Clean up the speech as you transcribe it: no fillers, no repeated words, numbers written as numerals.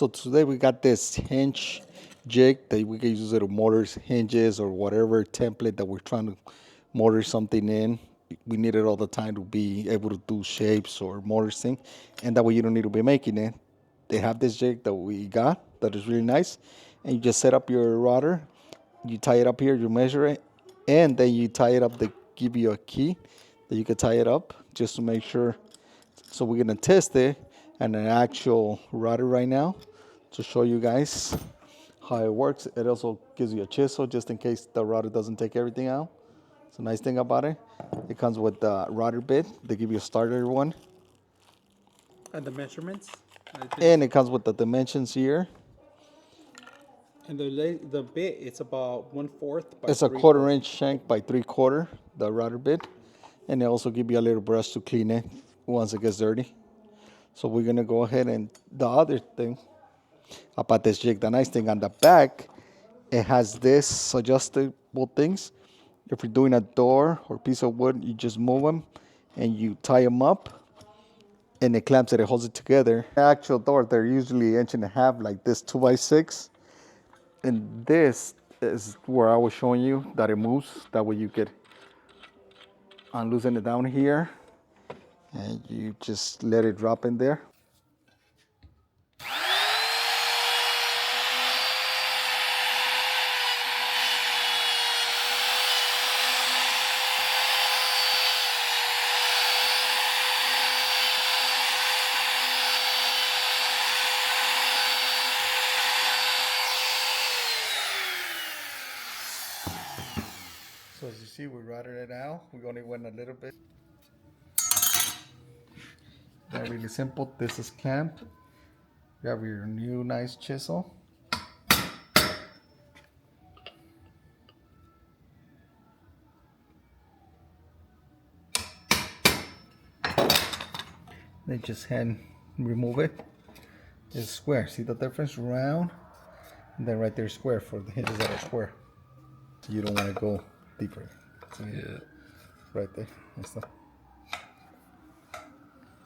So today we got this hinge jig that we can use it to mortar hinges or whatever template that we're trying to mortar something in. We need it all the time to be able to do shapes or mortars thing, and that way you don't need to be making it. They have this jig that we got that is really nice, and you just set up your router, you tie it up here, you measure it, and then you tie it up. They give you a key that you can tie it up just to make sure. So we're gonna test it and an actual router right now to show you guys how it works. It also gives you a chisel just in case the router doesn't take everything out. It's a nice thing about it. It comes with the router bit. They give you a starter one. And the measurements? And it comes with the dimensions here. And the bit, it's about 1/4 by It's a 1/4 inch shank by 3/4, the router bit. And they also give you a little brush to clean it once it gets dirty. So we're gonna go ahead, and the other thing about this jig, the nice thing on the back, it has this adjustable things. If you're doing a door or piece of wood, you just move them and you tie them up and it clamps it, it holds it together. The actual door, they're usually 1.5 inches, like this 2x6. And this is where I was showing you that it moves. That way you could unloosen it down here and you just let it drop in there. So as you see, we routed it out. We only went a little bit. They're really simple. This is clamped. You have your new nice chisel. They just hand remove it. It's square. See the difference? Round. And then right there square for the hinges that are square. So you don't want to go deeper. So yeah. Right there and stuff.